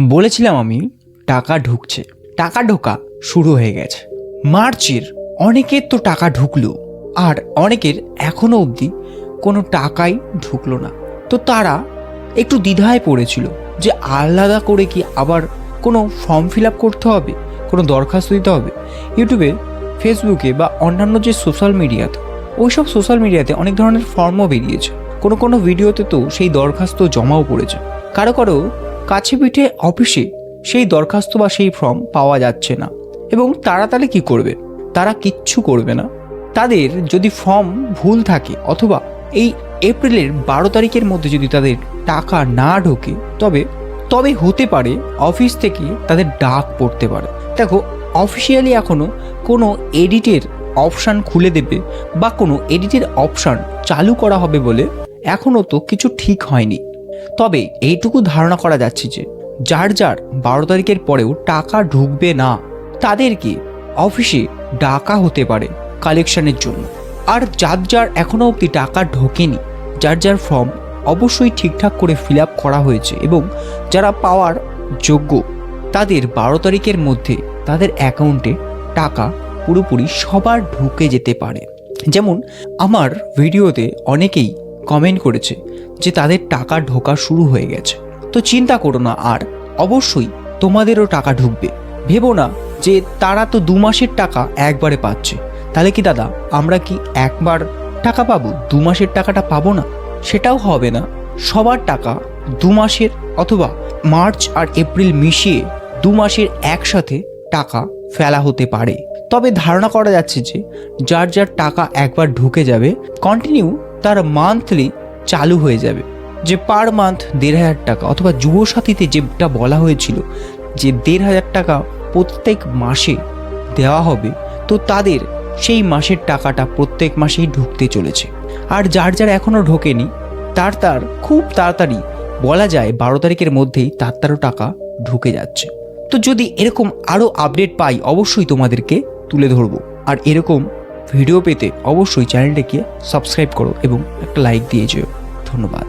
বলেছিলাম আমি টাকা ঢুকছে, টাকা ঢোকা শুরু হয়ে গেছে। মার্চের অনেকের তো টাকা ঢুকলো, আর অনেকের এখনো অবধি কোনো টাকাই ঢুকলো না। তো তারা একটু দ্বিধায় পড়েছিল যে আলাদা করে কি আবার কোনো ফর্ম ফিল আপ করতে হবে, কোনো দরখাস্ত দিতে হবে। ইউটিউবে, ফেসবুকে বা অন্যান্য যে সোশ্যাল মিডিয়াতে, ওইসব সোশ্যাল মিডিয়াতে অনেক ধরনের ফর্মও বেরিয়েছে। কোনো কোনো ভিডিওতে তো সেই দরখাস্ত জমাও পড়েছে। কারো কারো কাছে পিঠে অফিসে সেই দরখাস্ত বা সেই ফর্ম পাওয়া যাচ্ছে না, এবং তারা তাহলে কী করবে? তারা কিচ্ছু করবে না। তাদের যদি ফর্ম ভুল থাকে অথবা এই এপ্রিলের 12 তারিখের মধ্যে যদি তাদের টাকা না ঢোকে, তবে হতে পারে অফিস থেকে তাদের ডাক পড়তে পারে। দেখো, অফিসিয়ালি এখনও কোনো এডিটের অপশান খুলে দেবে বা কোনো এডিটের অপশান চালু করা হবে বলে এখনও তো কিছু ঠিক হয়নি। তবে এইটুকু ধারণা করা যাচ্ছে যে যার 12 তারিখের পরেও টাকা ঢুকবে না, তাদেরকে অফিসে ডাকা হতে পারে কালেকশনের জন্য। আর যার এখনও অবধি টাকা ঢোকেনি, যার ফর্ম অবশ্যই ঠিকঠাক করে ফিল আপ করা হয়েছে এবং যারা পাওয়ার যোগ্য, তাদের 12 তারিখের মধ্যে তাদের অ্যাকাউন্টে টাকা পুরোপুরি সবার ঢুকে যেতে পারে। যেমন আমার ভিডিওতে অনেকেই কমেন্ট করেছে যে তাদের টাকা ঢোকা শুরু হয়ে গেছে। তো চিন্তা করো না, আর অবশ্যই তোমাদেরও টাকা ঢুকবে। ভেবো না যে তারা তো 2 মাসের টাকা একবারে পাচ্ছে, তাহলে কি দাদা আমরা কি একবার টাকা পাবো, 2 মাসের টাকাটা পাবো না? সেটাও হবে না। সবার টাকা 2 মাসের অথবা মার্চ আর এপ্রিল মিশিয়ে 2 মাসের একসাথে টাকা ফেলা হতে পারে। তবে ধারণা করা যাচ্ছে যে যার টাকা একবার ঢুকে যাবে, কন্টিনিউ তার মান্থলি চালু হয়ে যাবে, যে পার মান্থ 1,500 টাকা, অথবা যুবসাথীতে যেটা বলা হয়েছিল যে 1,500 টাকা প্রত্যেক মাসে দেওয়া হবে, তো তাদের সেই মাসের টাকাটা প্রত্যেক মাসেই ঢুকতে চলেছে। আর যার এখনও ঢোকেনি, তার খুব তাড়াতাড়ি বলা যায় 12 তারিখের মধ্যেই তারও টাকা ঢুকে যাচ্ছে। তো যদি এরকম আরও আপডেট পাই অবশ্যই তোমাদেরকে তুলে ধরবো। আর এরকম ভিডিও পেতে অবশ্যই চ্যানেলটিকে সাবস্ক্রাইব করো এবং একটা লাইক দিয়ে যেও। ধন্যবাদ।